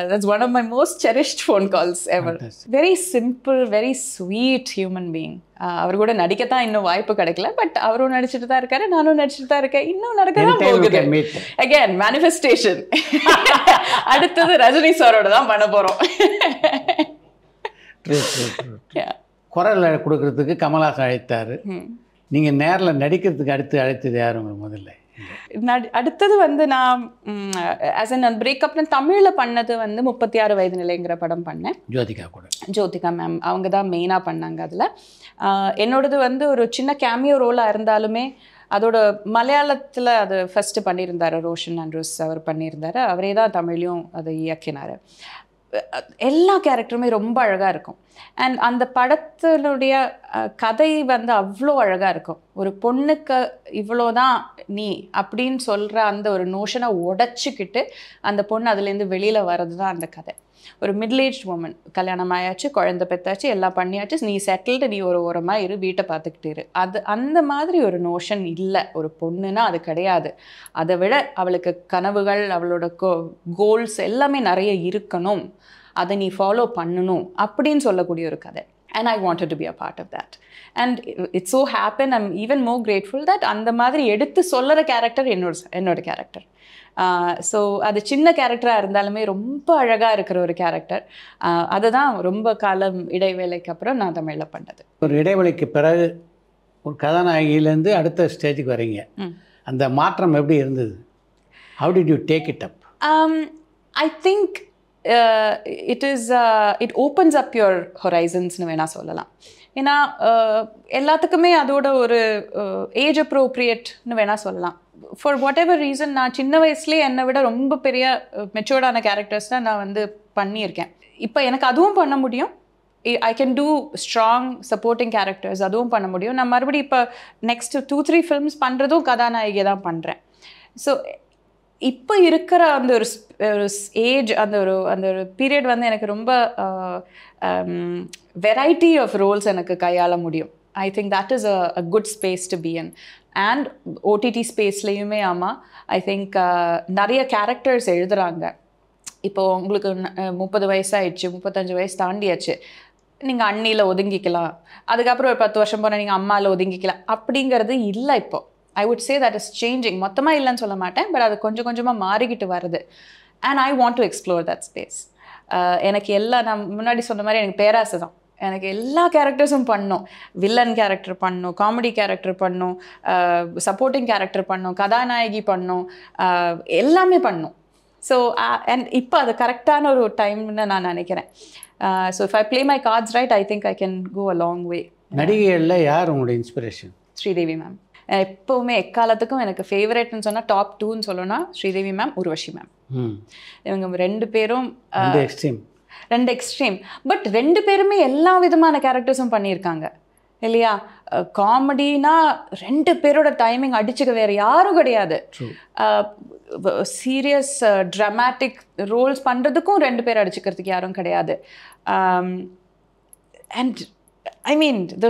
Speaker 7: That's one of my most cherished phone calls ever. Very simple, very sweet human being. அவர் கூட நடிக்கத்தான் இன்னும் வாய்ப்பு கிடைக்கல, பட் அவரும் நடிச்சுட்டு தான் இருக்காரு, நானும் நடிச்சுட்டு தான் இருக்கேன், இன்னும் நடக்கதான் போகுது. Again, manifestation. அடுத்தது ரஜினி சாரோட தான் பண்ண போறோம்.
Speaker 6: குரல் கொடுக்கறதுக்கு கமல்ஹாசன் அழைத்தாரு, நீங்க நேர்ல நடிக்கிறதுக்கு அழைத்தது யார் உங்களுக்கு முதல்ல?
Speaker 7: அடுத்தது வந்து நான் ஆஸ் அன் பிரேக்கப் தமிழில் பண்ணது வந்து 36 வயது நிலைங்கிற படம் பண்ணேன். ஜோதிகா மேம் அவங்க தான் மெயினாக பண்ணாங்க. அதில் என்னோடது வந்து ஒரு சின்ன கேமியோ ரோலாக இருந்தாலுமே அதோட மலையாளத்தில் அது ஃபஸ்ட்டு பண்ணியிருந்தார், ரோஷன் ஆண்ட்ரூஸ் அவர் பண்ணியிருந்தார். அவரே தான் தமிழ்லையும் அதை இயக்கினார். எல்லா கேரக்டருமே ரொம்ப அழகாக இருக்கும். அண்ட் அந்த படத்தினுடைய கதை வந்து அவ்வளோ அழகாக இருக்கும். ஒரு பொண்ணுக்கு இவ்வளோதான் நீ அப்படின்னு சொல்கிற அந்த ஒரு நோஷனை உடச்சிக்கிட்டு அந்த பொண்ணு அதுலேருந்து வெளியில் வர்றது தான் அந்த கதை. ஒரு மிடில் ஏஜ் உமன், கல்யாணம் ஆயாச்சு, குழந்தை பெற்றாச்சு, எல்லாம் பண்ணியாச்சு, நீ செட்டில்டு, நீ ஒரு ஓரமாக இரு, வீட்டை பார்த்துக்கிட்டு இரு. அந்த மாதிரி ஒரு நோஷன் இல்லை. ஒரு பொண்ணுன்னா அது கிடையாது. அதை விட அவளுக்கு கனவுகள், அவளோட கோல்ஸ் எல்லாமே நிறைய இருக்கணும், அதை நீ ஃபாலோ பண்ணணும் அப்படின்னு சொல்லக்கூடிய ஒரு கதை. And I wanted to be a part of that. And it so happened, I'm even more grateful that அந்த மாதிரி எடுத்து சொல்லுற கேரக்டர் என்னோட கேரக்டர். ஸோ அது சின்ன கேரக்டராக இருந்தாலுமே ரொம்ப அழகாக இருக்கிற ஒரு கேரக்டர். அதுதான் ரொம்ப காலம் இடைவேளைக்கு அப்புறம் நான் தமிழில் பண்ணது. ஒரு
Speaker 6: இடைவெளிக்கு பிறகு ஒரு கதாநாயகியிலேருந்து அடுத்த ஸ்டேஜுக்கு வரீங்க, அந்த மாற்றம் எப்படி இருந்தது? How did you take it up?
Speaker 7: I think it opens up your horizonsனு வேணா சொல்லலாம். ஏன்னா எல்லாத்துக்குமே அதோட ஒரு ஏஜ் அப்ரோப்ரியேட்னு வேணா சொல்லலாம். ஃபார் வாட் எவர் ரீசன் நான் சின்ன வயசுலேயே என்னை விட ரொம்ப பெரிய மெச்சூர்டான கேரக்டர்ஸ் தான் நான் வந்து பண்ணியிருக்கேன். இப்போ எனக்கு அதுவும் பண்ண முடியும். I can do strong supporting characters, அதுவும் பண்ண முடியும். நான் மறுபடியும் இப்போ நெக்ஸ்ட் 2-3 ஃபிலிம்ஸ் பண்ணுறதும் கதாநாயகியை தான் பண்ணுறேன். ஸோ இப்போ இருக்கிற அந்த ஒரு ஏஜ், அந்த ஒரு பீரியட் வந்து எனக்கு ரொம்ப வெரைட்டி ஆஃப் ரோல்ஸ் எனக்கு கையாள முடியும். I think that is a good space to be in. And OTT ஸ்பேஸ்லேயுமே ஆமாம், ஐ திங்க் நிறைய கேரக்டர்ஸ் எழுதுகிறாங்க. இப்போது உங்களுக்கு 30 வயசாகிடுச்சு, 35 வயசு தாண்டியாச்சு, நீங்கள் அண்ணியில் ஒதுங்கிக்கலாம், அதுக்கப்புறம் ஒரு 10 வருஷம் போனால் நீங்கள் அம்மாவில் ஒதுங்கிக்கலாம் அப்படிங்கிறது இல்லை. இப்போ ஐ would say that is changing. மொத்தமாக இல்லைன்னு சொல்ல மாட்டேன், பட் அது கொஞ்சம் கொஞ்சமாக மாறிக்கிட்டு வருது. And I want to explore that space. எனக்கு நான் முன்னாடி சொன்ன மாதிரி எனக்கு பேராசை தான். எனக்கு எல்லா கேரக்டர்ஸும் பண்ணணும். வில்லன் கேரக்டர் பண்ணணும், காமெடி கேரக்டர் பண்ணணும், சப்போர்ட்டிங் கேரக்டர் பண்ணணும், கதாநாயகி பண்ணணும், எல்லாமே பண்ணணும். ஸோ அண்ட் இப்போ அது கரெக்டான ஒரு டைம்னு நான் நினைக்கிறேன். So if I play my cards right, I think I can go a long way.
Speaker 6: நடிகைகளில் யார் உங்களோட இன்ஸ்பிரேஷன்?
Speaker 7: ஸ்ரீதேவி மேம். எப்போவுமே எக்காலத்துக்கும் எனக்கு ஃபேவரட்னு சொன்னால் டாப் 2ன்னு சொல்லணும்னா ஸ்ரீதேவி மேம், உர்வஷி மேம். இவங்க 2 பேரும் ரெண்டு எக்ஸ்ட்ரீம். பட் 2 பேருமே எல்லா விதமான கேரக்டர்ஸும் பண்ணியிருக்காங்க இல்லையா? காமெடினா 2 பேரோட டைமிங் அடிச்சுக்க வேறு யாரும் கிடையாது. சீரியஸ் ட்ராமாட்டிக் ரோல்ஸ் பண்ணுறதுக்கும் 2 பேர் அடிச்சுக்கிறதுக்கு யாரும் கிடையாது. And I mean the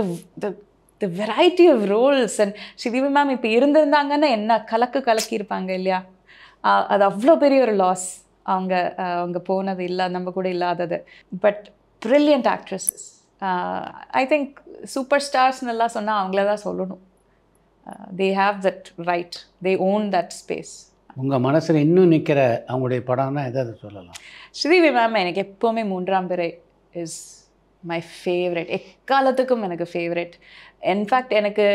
Speaker 7: variety of roles. And Sridevi ma'am இப்போ இருந்திருந்தாங்கன்னா என்ன கலக்கியிருப்பாங்க இல்லையா? அது அவ்வளோ பெரிய ஒரு லாஸ். அவங்க போனது இல்லை, நம்ம கூட இல்லாதது. But brilliant actresses. I think super ஸ்டார்ஸ்னு எல்லாம் சொன்னால் அவங்கள தான் சொல்லணும். They have that right, they own that space.
Speaker 6: உங்கள் மனசில் இன்னும் நிற்கிற அவங்களுடைய படம்னா எதாவது சொல்லலாம்?
Speaker 7: ஸ்ரீதேவி மேம் எனக்கு எப்போவுமே 3ஆம் பிறை இஸ் மை ஃபேவரட். எக்காலத்துக்கும் எனக்கு ஃபேவரட். இன்ஃபேக்ட் எனக்கு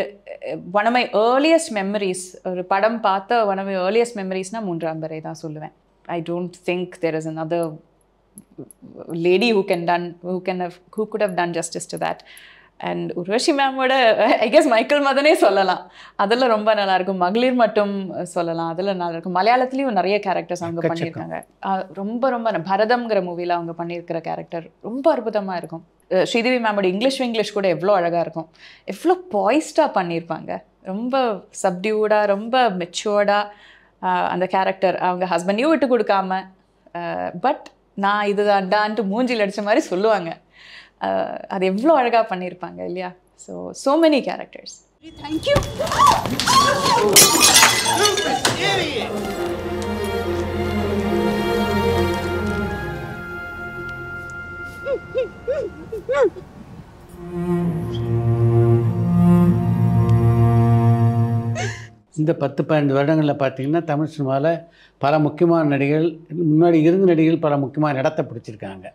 Speaker 7: one of my earliest memories, ஒரு படம் பார்த்த ஒன் ஆஃப் மை ஏர்லியஸ்ட் மெமரிஸ்னால் 3ஆம் பிறை தான் சொல்லுவேன். I don't think there is another lady who could have done justice to that. And Urvashi மேமோட ஐ கெஸ் மைக்கேல் மதனே சொல்லலாம், அதில் ரொம்ப நல்லாயிருக்கும். மகளிர் மட்டும் சொல்லலாம், அதில் நல்லாயிருக்கும். மலையாளத்துலேயும் நிறைய கேரக்டர்ஸ் அவங்க பண்ணியிருக்காங்க. ரொம்ப ரொம்ப பரதம்ங்கிற மூவியில் அவங்க பண்ணியிருக்கிற கேரக்டர் ரொம்ப அற்புதமாக இருக்கும். ஸ்ரீதேவி மேமோட இங்கிலீஷ் கூட எவ்வளோ அழகாக இருக்கும், எவ்வளோ பாய்ஸ்டாக பண்ணியிருப்பாங்க. ரொம்ப சப்டியூடாக, ரொம்ப மெச்சூர்டாக. அந்த கேரக்டர் அவங்க ஹஸ்பண்டையும் விட்டு கொடுக்காம பட் நான் இதுதான்டான்ட்டு மூஞ்சில் அடித்த மாதிரி சொல்லுவாங்க. அது எவ்வளோ அழகாக பண்ணியிருப்பாங்க இல்லையா? So many characters.
Speaker 4: தேங்க்யூ.
Speaker 6: இந்த 10-12 வருடங்களில் பார்த்தீங்கன்னா தமிழ் சினிமாவில் பல முக்கியமான நடிகர்கள், முன்னாடி இருந்த நடிகர்கள் பல முக்கியமான இடத்தை பிடிச்சிருக்காங்க.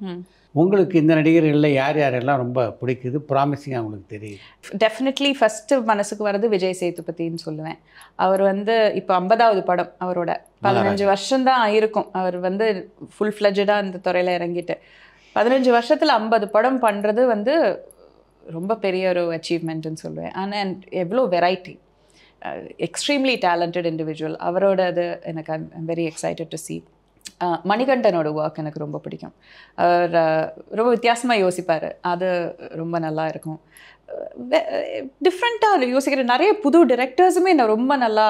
Speaker 6: உங்களுக்கு இந்த நடிகர்களில் யார் யாரெல்லாம் ரொம்ப பிடிக்குது, ப்ராமிசிங்காக உங்களுக்கு தெரியுது?
Speaker 7: டெஃபினெட்லி ஃபஸ்ட்டு மனசுக்கு வர்றது விஜய் சேதுபதின்னு சொல்லுவேன். அவர் இப்போ 50வது படம் அவரோட. 15 வருஷம்தான் ஆயிருக்கும் அவர் ஃபுல் ஃப்ளெஜடாக இந்த துறையில் இறங்கிட்டு. 15 வருஷத்தில் 50 படம் பண்ணுறது ரொம்ப பெரிய ஒரு அச்சீவ்மெண்ட்டுன்னு சொல்லுவேன். ஆனால் எவ்வளோ வெரைட்டி, எக்ஸ்ட்ரீம்லி டேலண்டட் இண்டிவிஜுவல் அவரோட. அது எனக்கு I'm very excited to see. மணிகண்டனோட ஒர்க் எனக்கு ரொம்ப பிடிக்கும். அவர் ரொம்ப வித்தியாசமாக யோசிப்பார், அது ரொம்ப நல்லா இருக்கும். டிஃப்ரெண்ட்டாக யோசிக்கிற நிறைய புது டிரெக்டர்ஸுமே நான் ரொம்ப நல்லா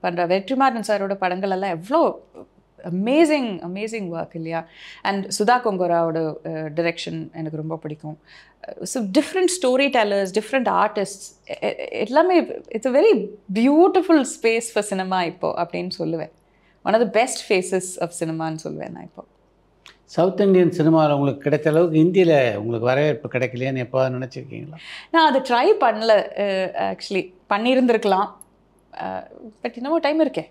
Speaker 7: பண்ணுறேன். வெற்றிமாறன் சாரோட படங்கள் எல்லாம் எவ்வளோ அமேசிங் ஒர்க் இல்லையா? அண்ட் சுதா கொங்கராவோட டிரெக்ஷன் எனக்கு ரொம்ப பிடிக்கும். So different storytellers, different artists, எல்லாமே it's a very beautiful space for cinema இப்போது அப்படின்னு சொல்லுவேன். One of the best phases of சினிமான்னு சொல்லுவேன் நான் இப்போ.
Speaker 6: சவுத் இந்தியன் சினிமாவில் உங்களுக்கு கிடைத்த அளவுக்கு இந்தியில் உங்களுக்கு வரவேற்பு கிடைக்கலையான்னு எப்போ நினச்சிருக்கீங்களா?
Speaker 7: நான் அதை ட்ரை பண்ணல ஆக்சுவலி. பண்ணியிருந்துருக்கலாம், பட் இன்னமும் டைம் இருக்கே,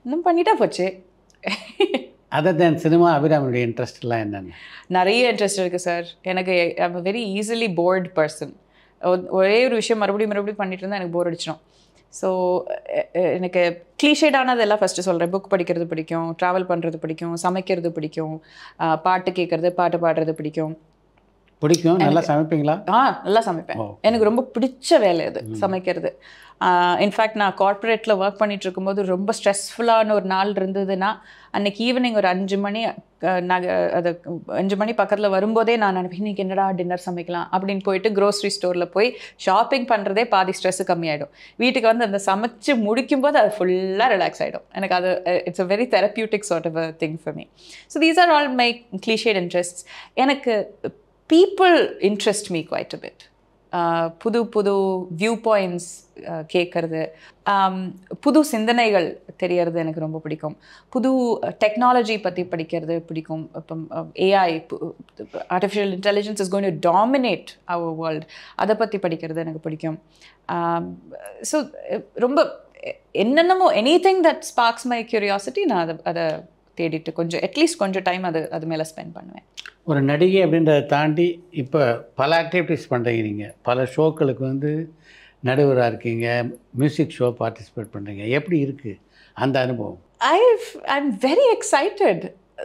Speaker 7: இன்னும் பண்ணிட்டா போச்சு.
Speaker 6: அதர் தேன் சினிமா அபிராமியுடைய இன்ட்ரெஸ்ட்லாம் என்னென்ன?
Speaker 7: நிறைய இன்ட்ரெஸ்ட் இருக்குது சார் எனக்கு. I'm very easily board person. ஒரே ஒரு விஷயம் மறுபடியும் பண்ணிட்டு இருந்தால் எனக்கு போர் அடிச்சிடும். ஸோ எனக்கு கிளீஷேடானது எல்லாம் ஃபஸ்ட்டு சொல்கிறேன். புக் படிக்கிறது பிடிக்கும், ட்ராவல் பண்ணுறது பிடிக்கும், சமைக்கிறது பிடிக்கும், பாட்டு கேட்குறது, பாட்டு பாடுறது பிடிக்கும்.
Speaker 6: நல்லா சமைப்பீங்களா?
Speaker 7: நல்லா சமைப்பேன். எனக்கு ரொம்ப பிடிச்ச வேலை அது சமைக்கிறது. இன்ஃபேக்ட் நான் கார்ப்பரேட்டில் ஒர்க் பண்ணிட்டு இருக்கும்போது ரொம்ப ஸ்ட்ரெஸ்ஃபுல்லான ஒரு நாள் இருந்ததுன்னா அன்றைக்கி ஈவினிங் ஒரு 5 மணி அது 5 மணி பக்கத்தில் வரும்போதே நான் நினைப்பேன் இன்றைக்கி என்னடா டின்னர் சமைக்கலாம் அப்படின்னு போயிட்டு க்ரோசரி ஸ்டோரில் போய் ஷாப்பிங் பண்ணுறதே பாதி ஸ்ட்ரெஸ்ஸு கம்மியாயிடும். வீட்டுக்கு அந்த சமைச்சு முடிக்கும்போது அது ஃபுல்லாக ரிலாக்ஸ் ஆகிடும் எனக்கு. அது it's a very therapeutic sort of a thing for me. So these are all my cliched interests. எனக்கு people interest me quite a bit. புது வியூ பாயிண்ட்ஸ் கேட்குறது, புது சிந்தனைகள் தெரியறது எனக்கு ரொம்ப பிடிக்கும். புது டெக்னாலஜி பற்றி படிக்கிறது பிடிக்கும். இப்போ AI, artificial intelligence is going to dominate our world, அதை பற்றி படிக்கிறது எனக்கு பிடிக்கும். ஸோ ரொம்ப என்னென்னமோ anything that sparks my curiosity நான் அதை தேடிட்டு அட்லீஸ்ட் கொஞ்சம் டைம் அது மேலே ஸ்பெண்ட் பண்ணுவேன்.
Speaker 6: ஒரு நடிகை அப்படின்றத தாண்டி இப்போ பல ஆக்டிவிட்டீஸ் பண்ணுறீங்க. நீங்கள் பல ஷோக்களுக்கு நடுவராக இருக்கீங்க, மியூசிக் ஷோ பார்ட்டிசிபேட் பண்ணுறீங்க. எப்படி இருக்குது அந்த அனுபவம்?
Speaker 7: I'm very excited.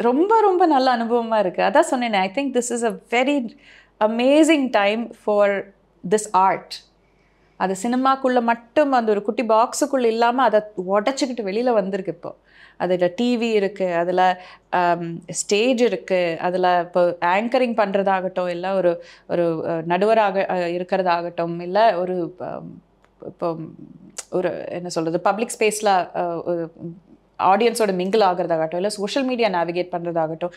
Speaker 7: ரொம்ப நல்ல அனுபவமாக இருக்குது. அதான் சொன்னேன், I think this is a very amazing time for this art. அது சினிமாக்குள்ளே மட்டும் அந்த ஒரு குட்டி பாக்ஸுக்குள்ளே இல்லாமல் அதை உடச்சிக்கிட்டு வெளியில் வந்திருக்கு. இப்போ அதில் டிவி இருக்குது, அதில் ஸ்டேஜ் இருக்குது, அதில் இப்போ ஆங்கரிங் பண்ணுறதாகட்டும், இல்லை ஒரு நடுவராக இருக்கிறதாகட்டும், இல்லை இப்போ ஒரு என்ன சொல்கிறது பப்ளிக் ஸ்பேஸில் ஆடியன்ஸோட மிங்கிள் ஆகிறதாகட்டும், இல்லை சோஷியல் மீடியா நேவிகேட் பண்ணுறதாகட்டும்.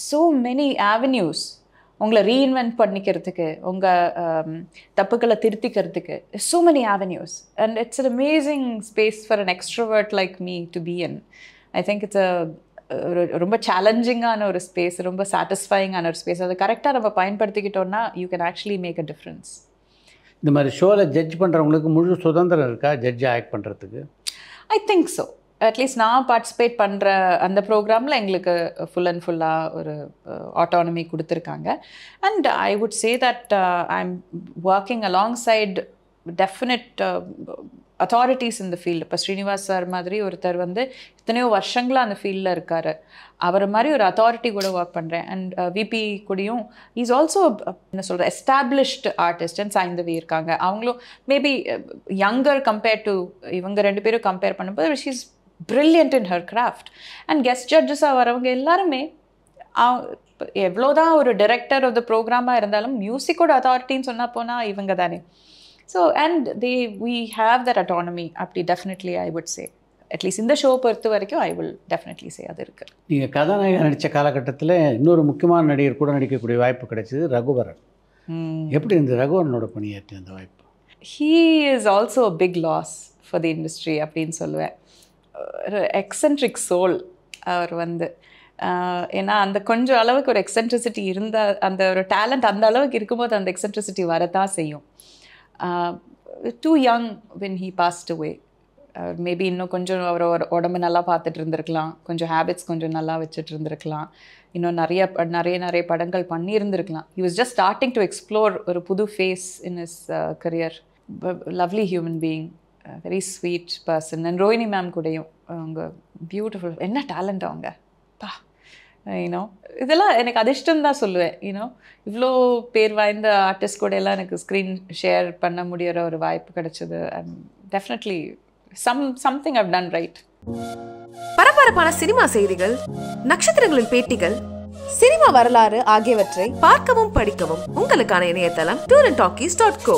Speaker 7: ஸோ மெனி ஆவென்யூஸ் உங்களை ரீஇன்வென்ட் பண்ணிக்கிறதுக்கு, உங்கள் தப்புக்களை திருத்திக்கிறதுக்கு. So many avenues and it's an amazing space for an extrovert like me to be in. I think it's ரொம்ப சேலஞ்சிங்கான ஒரு ஸ்பேஸ், ரொம்ப சாட்டிஸ்ஃபையிங்கான ஒரு ஸ்பேஸ். அதை கரெக்டாக நம்ம பயன்படுத்திக்கிட்டோன்னா you can actually make a difference.
Speaker 6: இந்த மாதிரி ஷோவில் ஜட்ஜ் பண்ணுறவங்களுக்கு முழு சுதந்திரம் இருக்கா ஜட்ஜ் ஆக்ட் பண்ணுறதுக்கு?
Speaker 7: I think so. அட்லீஸ்ட் நான் பார்ட்டிசிபேட் பண்ணுற அந்த ப்ரோக்ராமில் எங்களுக்கு ஃபுல் அண்ட் ஃபுல்லாக ஒரு ஆட்டானமி கொடுத்துருக்காங்க. And I would say that I am working alongside definite authorities இந்த ஃபீல்டு. இப்போ ஸ்ரீனிவாஸ் சார் மாதிரி ஒருத்தர் எத்தனையோ வருஷங்களாக அந்த ஃபீல்டில் இருக்கார். அவரை மாதிரி ஒரு அத்தாரிட்டி கூட ஒர்க் பண்ணுறேன். அண்ட் விபி கூடயும் இஸ் ஆல்சோ என்ன சொல்கிற எஸ்டாப்ளிஷ்டு ஆர்டிஸ்ட் அண்ட் சாய்ந்தவி இருக்காங்க. அவங்களும் மேபி யங்கர் கம்பேர் டு இவங்க 2 பேரும் கம்பேர் பண்ணும்போது she is brilliant in her craft. and guest judges வரவங்க எல்லாருமே எவ்வளோதான் ஒரு டைரக்டர் ஆஃப் த ப்ரோக்ராமாக இருந்தாலும் மியூசிக்கோட அத்தாரிட்டின்னு சொன்னால் போனால் இவங்க தானே. So and we have that autonomy அப்படி definitely I would say. At least இந்த ஷோ பொறுத்த வரைக்கும் ஐ வில் டெஃபினெட்லி சே அது இருக்குது.
Speaker 6: நீங்கள் கதாநாயகன் நடித்த காலகட்டத்தில் இன்னொரு முக்கியமான நடிகர் கூட நடிக்கக்கூடிய வாய்ப்பு கிடைச்சது ரகுவரன். எப்படி இந்த ரகுவரனோட பணியாற்றி அந்த வாய்ப்பு?
Speaker 7: He is also a big loss for the industry அப்படின்னு சொல்லுவேன். ஒரு எக்ஸென்ட்ரிக் சோல் அவர் வந்து. ஏன்னா அந்த கொஞ்சம் அளவுக்கு ஒரு எக்ஸென்ட்ரிசிட்டி இருந்தால், அந்த ஒரு டேலண்ட் அந்த அளவுக்கு இருக்கும்போது அந்த எக்ஸென்ட்ரிசிட்டி வரத்தான் செய்யும். Too young when he passed away. Maybe இன்னும் கொஞ்சம் அவர் உடம்பு நல்லா பார்த்துட்டு இருந்திருக்கலாம், கொஞ்சம் ஹேபிட்ஸ் கொஞ்சம் நல்லா வச்சுட்டு இருந்திருக்கலாம், இன்னும் நிறைய படங்கள் பண்ணியிருந்திருக்கலாம். He was just starting to explore ஒரு புது phase in his career. Lovely human being, very sweet person. And Rohini ma'am கூடயும் அவங்க பியூட்டிஃபுல், என்ன டேலண்ட் அவங்க பா. யூனோ இதெல்லாம் எனக்கு அதிர்ஷ்டம் தான் சொல்லுவேன். யூனோ இவ்வளோ பேர் வாய்ந்த ஆர்டிஸ்ட் கூட எல்லாம் எனக்கு ஸ்க்ரீன் ஷேர் பண்ண முடிகிற ஒரு வாய்ப்பு கிடைச்சது. Definitely something I've done right.
Speaker 3: பரபரப்பான சினிமா செய்திகள், நட்சத்திரங்களின் பேட்டிகள், சினிமா வரலாறு ஆகியவற்றை பார்க்கவும் படிக்கவும் உங்களுக்கான இணையதளம் tourantalkies.co.